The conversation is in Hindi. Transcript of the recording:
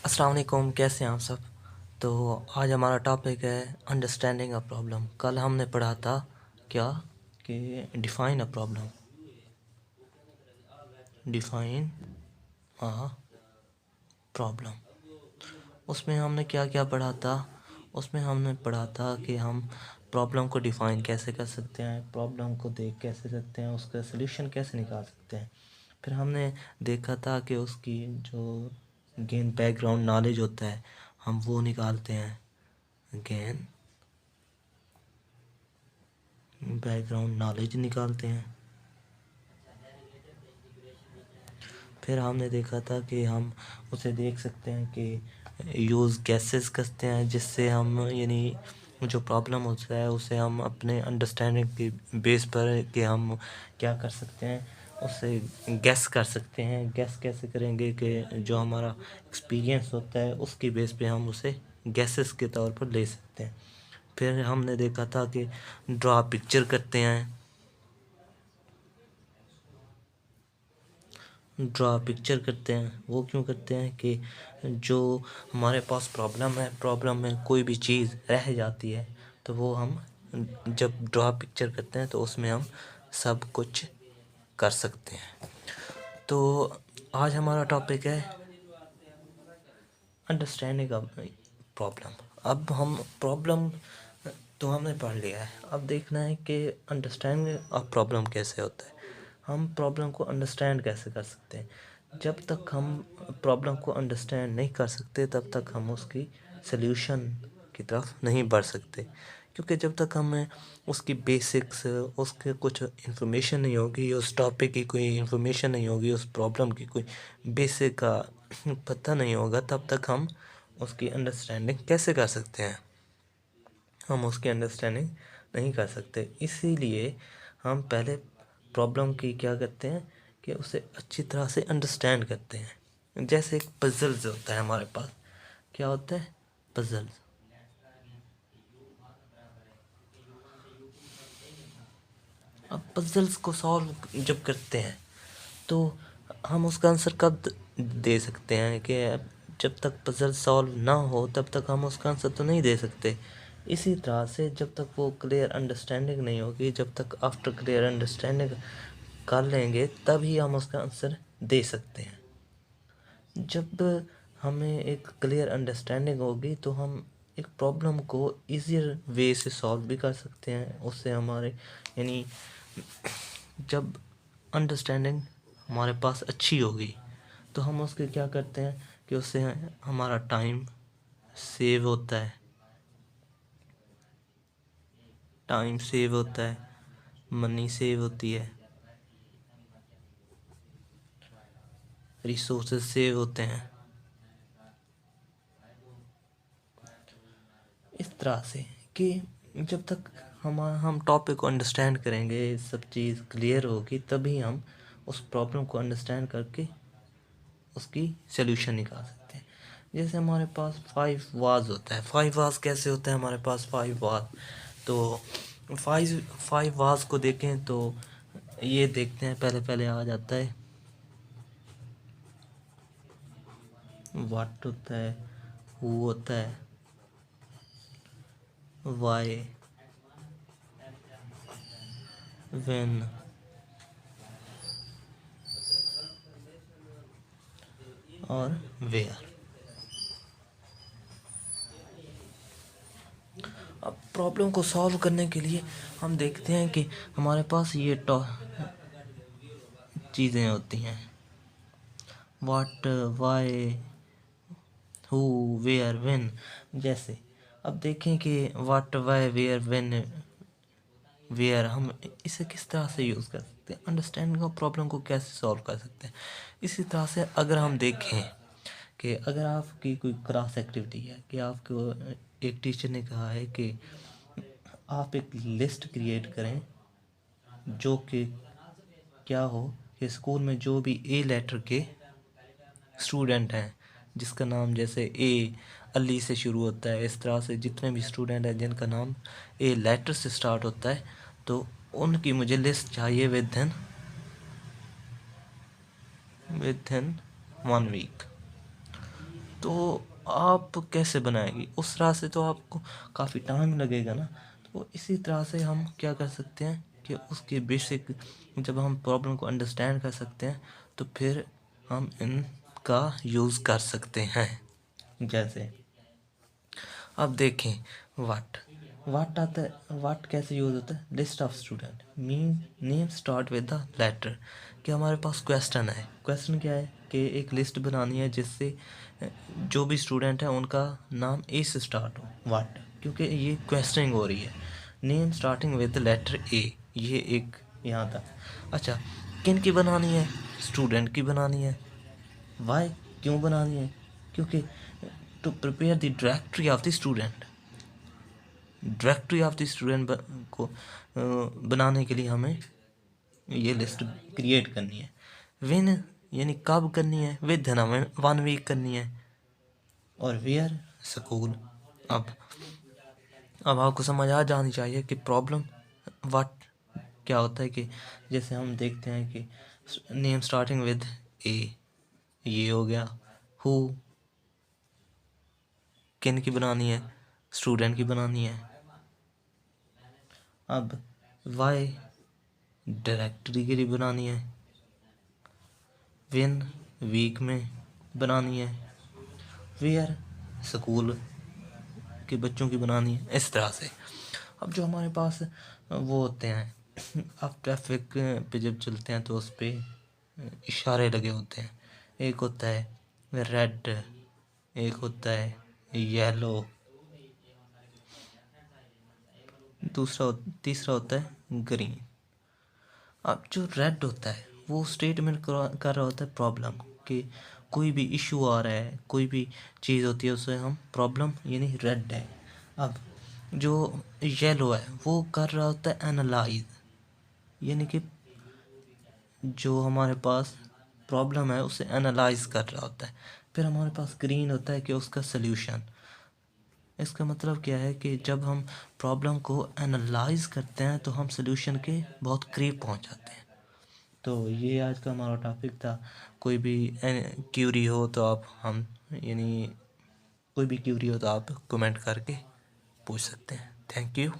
अस्सलाम वालेकुम, कैसे हैं आप सब। तो आज हमारा टॉपिक है अंडरस्टैंडिंग अ प्रॉब्लम। कल हमने पढ़ा था क्या कि define a problem, define a problem. उसमें हमने क्या क्या पढ़ा था। उसमें हमने पढ़ा था कि हम प्रॉब्लम को डिफाइन कैसे कर सकते हैं, प्रॉब्लम को देख कैसे सकते हैं, उसका सलूशन कैसे निकाल सकते हैं। फिर हमने देखा था कि उसकी जो गेन बैकग्राउंड नॉलेज होता है हम वो निकालते हैं, गेन बैकग्राउंड नॉलेज निकालते हैं। फिर हमने देखा था कि हम उसे देख सकते हैं कि यूज़ कैसेस करते हैं, जिससे हम यानी जो प्रॉब्लम होता है उसे हम अपने अंडरस्टैंडिंग के बेस पर कि हम क्या कर सकते हैं उससे गैस कर सकते हैं। गैस कैसे करेंगे कि जो हमारा एक्सपीरियंस होता है उसकी बेस पे हम उसे गैसेस के तौर पर ले सकते हैं। फिर हमने देखा था कि ड्रा पिक्चर करते हैं। ड्रा पिक्चर करते हैं वो क्यों करते हैं कि जो हमारे पास प्रॉब्लम है, प्रॉब्लम में कोई भी चीज़ रह जाती है तो वो हम जब ड्रा पिक्चर करते हैं तो उसमें हम सब कुछ कर सकते हैं। तो आज हमारा टॉपिक है अंडरस्टैंडिंग ऑफ प्रॉब्लम। अब हम प्रॉब्लम तो हमने पढ़ लिया है, अब देखना है कि अंडरस्टैंडिंग ऑफ प्रॉब्लम कैसे होता है। हम प्रॉब्लम को अंडरस्टैंड कैसे कर सकते हैं। जब तक हम प्रॉब्लम को अंडरस्टैंड नहीं कर सकते तब तक हम उसकी सल्यूशन की तरफ नहीं बढ़ सकते, क्योंकि जब तक हमें उसकी बेसिक्स, उसके कुछ इन्फॉर्मेशन नहीं होगी, उस टॉपिक की कोई इन्फॉर्मेशन नहीं होगी, उस प्रॉब्लम की कोई बेसिक का पता नहीं होगा, तब तक हम उसकी अंडरस्टैंडिंग कैसे कर सकते हैं। हम उसकी अंडरस्टैंडिंग नहीं कर सकते। इसीलिए हम पहले प्रॉब्लम की क्या करते हैं कि उसे अच्छी तरह से अंडरस्टैंड करते हैं। जैसे एक पजल्स होता है हमारे पास, क्या होता है पजल्स। अब पजल्स को सॉल्व जब करते हैं तो हम उसका आंसर कब दे सकते हैं कि जब तक पजल सॉल्व ना हो तब तक हम उसका आंसर तो नहीं दे सकते। इसी तरह से जब तक वो क्लियर अंडरस्टैंडिंग नहीं होगी, जब तक आफ्टर क्लियर अंडरस्टैंडिंग कर लेंगे तभी हम उसका आंसर दे सकते हैं। जब हमें एक क्लियर अंडरस्टैंडिंग होगी तो हम एक प्रॉब्लम को ईज़ियर वे से सॉल्व भी कर सकते हैं। उससे हमारे यानी जब अंडरस्टैंडिंग हमारे पास अच्छी होगी तो हम उसके क्या करते हैं कि उससे हमारा टाइम सेव होता है, टाइम सेव होता है, मनी सेव होती है, रिसोर्सेज सेव होते हैं। इस तरह से कि जब तक हम टॉपिक को अंडरस्टैंड करेंगे, सब चीज़ क्लियर होगी, तभी हम उस प्रॉब्लम को अंडरस्टैंड करके उसकी सल्यूशन निकाल सकते हैं। जैसे हमारे पास 5 वाज होता है। 5 वाज कैसे होता है हमारे पास 5 वाज। तो 5 वाज को देखें तो ये देखते हैं, पहले पहले आ जाता है व्हाट होता है, हु होता है, वाई, व्हेन और वेयर। अब प्रॉब्लम को सॉल्व करने के लिए हम देखते हैं कि हमारे पास ये चीज़ें होती हैं, what, why, who, where, when. जैसे अब देखें कि what, why, where, when, where हम इसे किस तरह से यूज़ कर सकते हैं, अंडरस्टैंडिंग ऑफ प्रॉब्लम को कैसे सॉल्व कर सकते हैं। इसी तरह से अगर हम देखें कि अगर आपकी कोई क्लास एक्टिविटी है कि आपको एक टीचर ने कहा है कि आप एक लिस्ट क्रिएट करें जो कि क्या हो कि स्कूल में जो भी ए लेटर के स्टूडेंट हैं, जिसका नाम जैसे ए अली से शुरू होता है, इस तरह से जितने भी स्टूडेंट हैं जिनका नाम ए लेटर से स्टार्ट होता है, तो उनकी मुझे लिस्ट चाहिए विद इन 1 वीक। तो आप कैसे बनाएंगे? उस तरह से तो आपको काफ़ी टाइम लगेगा ना। तो इसी तरह से हम क्या कर सकते हैं कि उसके बेसिक, जब हम प्रॉब्लम को अंडरस्टैंड कर सकते हैं तो फिर हम इनका यूज़ कर सकते हैं। जैसे अब देखें, वाट वाट आता है, वाट कैसे यूज़ होता है? List of student, mean name start with the letter. कि हमारे पास क्वेश्चन है, क्वेश्चन क्या है कि एक लिस्ट बनानी है जिससे जो भी स्टूडेंट है उनका नाम ए से स्टार्ट हो। वाट, क्योंकि ये क्वेश्चनिंग हो रही है। Name starting with the letter A, ये एक यहाँ था। अच्छा, किन की बनानी है? स्टूडेंट की बनानी है। वाई, क्यों बनानी है? क्योंकि to prepare the directory of the student, directory of the student को बनाने के लिए हमें ये लिस्ट क्रिएट करनी है। विन यानी कब करनी है? विद है ना, 1 वीक करनी है। और वेयर, स्कूल। अब आपको समझ आ जानी चाहिए कि प्रॉब्लम व्हाट क्या होता है। कि जैसे हम देखते हैं कि नेम स्टार्टिंग विद ए, ये हो गया। हु, किन की बनानी है? स्टूडेंट की बनानी है। अब वाई, डायरेक्टरी के लिए बनानी है। विन, वीक में बनानी है। वेयर, स्कूल के बच्चों की बनानी है। इस तरह से अब जो हमारे पास वो होते हैं, आप ट्रैफिक पे जब चलते हैं तो उस पर इशारे लगे होते हैं। एक होता है रेड, एक होता है येलो, तीसरा होता है ग्रीन। अब जो रेड होता है वो स्टेटमेंट कर रहा होता है प्रॉब्लम, कि कोई भी इशू आ रहा है, कोई भी चीज़ होती है, उसे हम प्रॉब्लम यानी रेड है। अब जो येलो है वो कर रहा होता है एनालाइज, यानी कि जो हमारे पास प्रॉब्लम है उसे एनालाइज कर रहा होता है। फिर हमारे पास ग्रीन होता है कि उसका सल्यूशन। इसका मतलब क्या है कि जब हम प्रॉब्लम को एनालाइज करते हैं तो हम सल्यूशन के बहुत करीब पहुंच जाते हैं। तो ये आज का हमारा टॉपिक था। कोई भी क्यूरी हो तो आप हम यानी कोई भी क्यूरी हो तो आप कमेंट करके पूछ सकते हैं। Thank you.